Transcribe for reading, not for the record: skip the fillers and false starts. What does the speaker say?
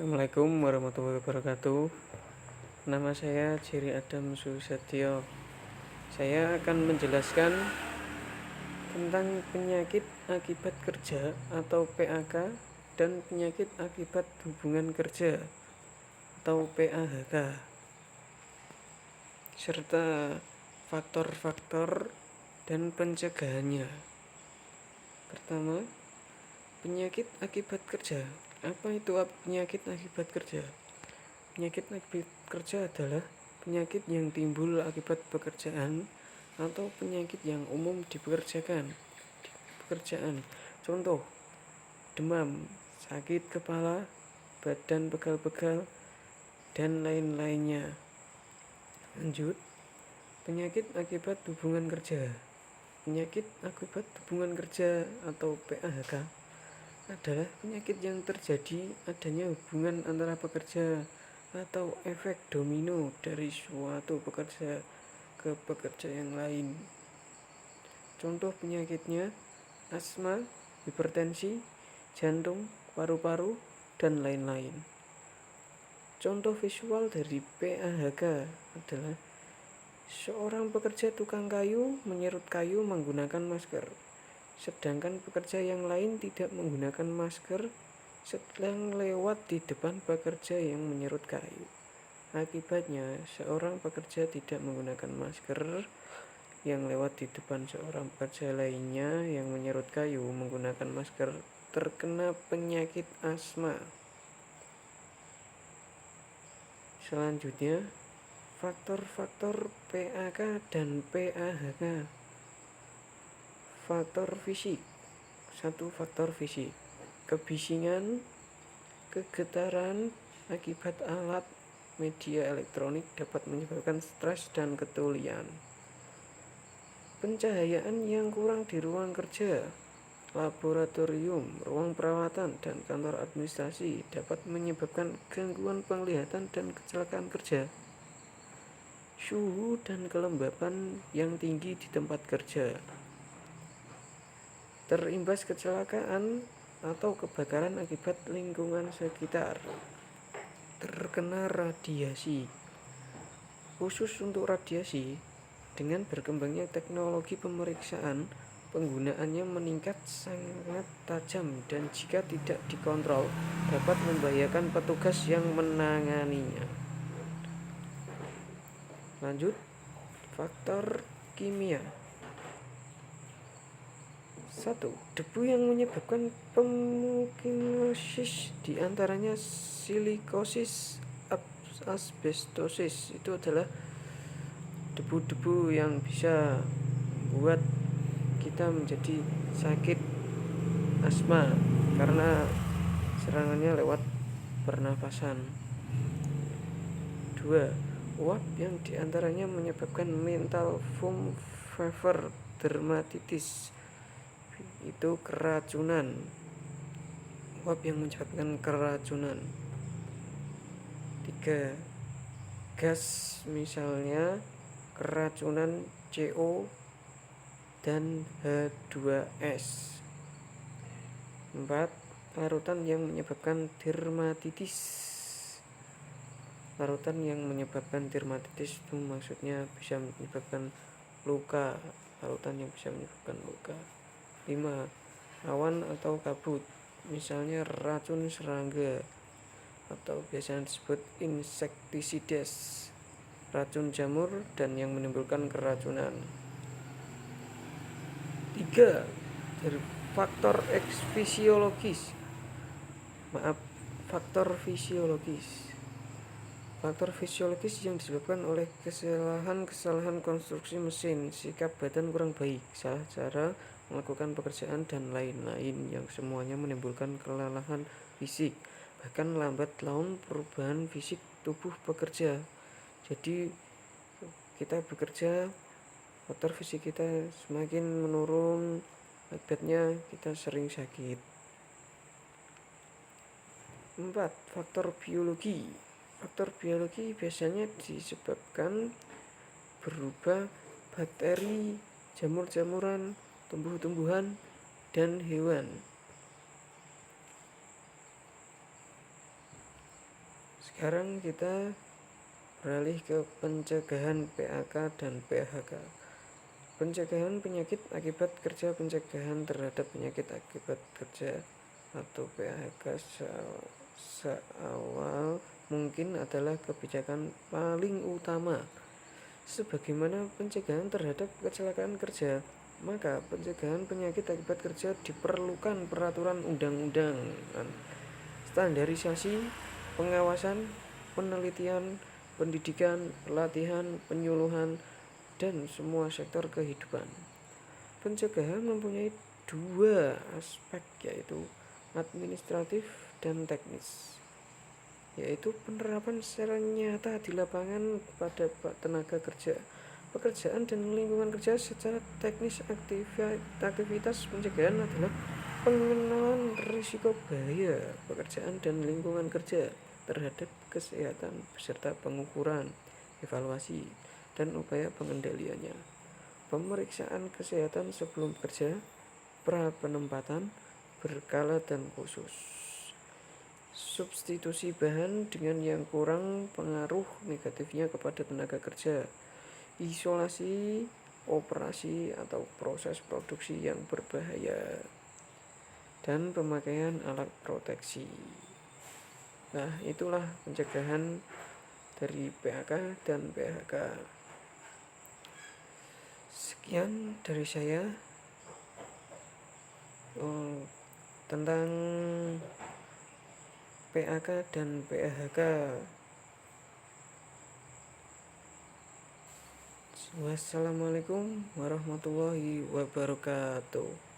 Assalamualaikum warahmatullahi wabarakatuh. Nama saya Jerry Adam Susetio. Saya akan menjelaskan tentang penyakit akibat kerja atau PAK dan penyakit akibat hubungan kerja atau PAHK, serta faktor-faktor dan pencegahannya. Pertama, penyakit akibat kerja. Apa itu penyakit akibat kerja? Penyakit akibat kerja adalah penyakit yang timbul akibat pekerjaan atau penyakit yang umum di pekerjaan. Contoh, demam, sakit kepala, badan pegal-pegal, dan lain-lainnya. Lanjut, penyakit akibat hubungan kerja. Penyakit akibat hubungan kerja atau PAHK adalah penyakit yang terjadi adanya hubungan antara pekerja atau efek domino dari suatu pekerja ke pekerja yang lain. Contoh penyakitnya asma, hipertensi, jantung, paru-paru, dan lain-lain. Contoh visual dari PAHK adalah seorang pekerja tukang kayu menyerut kayu menggunakan masker, sedangkan pekerja yang lain tidak menggunakan masker sedang lewat di depan pekerja yang menyerut kayu. Akibatnya, seorang pekerja tidak menggunakan masker yang lewat di depan seorang pekerja lainnya yang menyerut kayu menggunakan masker terkena penyakit asma. Selanjutnya, faktor-faktor PAK dan PAHK. Faktor fisik. 1. Faktor fisik. Kebisingan, kegetaran akibat alat media elektronik dapat menyebabkan stres dan ketulian. Pencahayaan yang kurang di ruang kerja, laboratorium, ruang perawatan, dan kantor administrasi dapat menyebabkan gangguan penglihatan dan kecelakaan kerja. Suhu dan kelembapan yang tinggi di tempat kerja. Terimbas kecelakaan atau kebakaran akibat lingkungan sekitar. Terkena radiasi. Khusus untuk radiasi, dengan berkembangnya teknologi pemeriksaan, penggunaannya meningkat sangat tajam dan jika tidak dikontrol dapat membahayakan petugas yang menanganinya. Lanjut, faktor kimia. 1. Debu yang menyebabkan pemukinosis, diantaranya silikosis, asbestosis. Itu adalah debu-debu yang bisa membuat kita menjadi sakit asma karena serangannya lewat pernapasan. 2. Uap yang diantaranya menyebabkan mental foam fever, dermatitis, itu keracunan. Uap yang menyebabkan keracunan. 3. Gas, misalnya keracunan CO dan H2S. 4. Larutan yang menyebabkan dermatitis. Larutan yang menyebabkan dermatitis itu maksudnya bisa menyebabkan luka. Larutan yang bisa menyebabkan luka. 5. Awan atau kabut, misalnya racun serangga atau biasanya disebut insektisides, racun jamur dan yang menimbulkan keracunan. 3. Dari faktor fisiologis. Faktor fisiologis. Faktor fisiologis yang disebabkan oleh kesalahan konstruksi mesin, sikap badan kurang baik, salah cara melakukan pekerjaan, dan lain-lain yang semuanya menimbulkan kelelahan fisik, bahkan lambat laun perubahan fisik tubuh pekerja. Jadi kita bekerja, faktor fisik kita semakin menurun, akibatnya kita sering sakit. 4. Faktor biologi. Faktor biologi biasanya disebabkan berubah bakteri, jamur-jamuran, tumbuh-tumbuhan, dan hewan. Sekarang kita beralih ke pencegahan PHK dan PHK. Pencegahan penyakit akibat kerja. Pencegahan terhadap penyakit akibat kerja atau PHK seawal mungkin adalah kebijakan paling utama. Sebagaimana pencegahan terhadap kecelakaan kerja, maka pencegahan penyakit akibat kerja diperlukan peraturan undang-undang, standarisasi, pengawasan, penelitian, pendidikan, pelatihan, penyuluhan, dan semua sektor kehidupan. Pencegahan mempunyai dua aspek, yaitu administratif dan teknis, yaitu penerapan secara nyata di lapangan pada tenaga kerja, pekerjaan dan lingkungan kerja. Secara teknis, aktivitas pencegahan adalah pengenalan risiko bahaya pekerjaan dan lingkungan kerja terhadap kesehatan beserta pengukuran, evaluasi, dan upaya pengendaliannya. Pemeriksaan kesehatan sebelum bekerja, pra-penempatan, berkala dan khusus. Substitusi bahan dengan yang kurang pengaruh negatifnya kepada tenaga kerja. Isolasi, operasi atau proses produksi yang berbahaya, dan pemakaian alat proteksi. Nah, itulah pencegahan dari PHK dan PHK. Sekian dari saya tentang PHK dan PHK. Wassalamualaikum warahmatullahi wabarakatuh.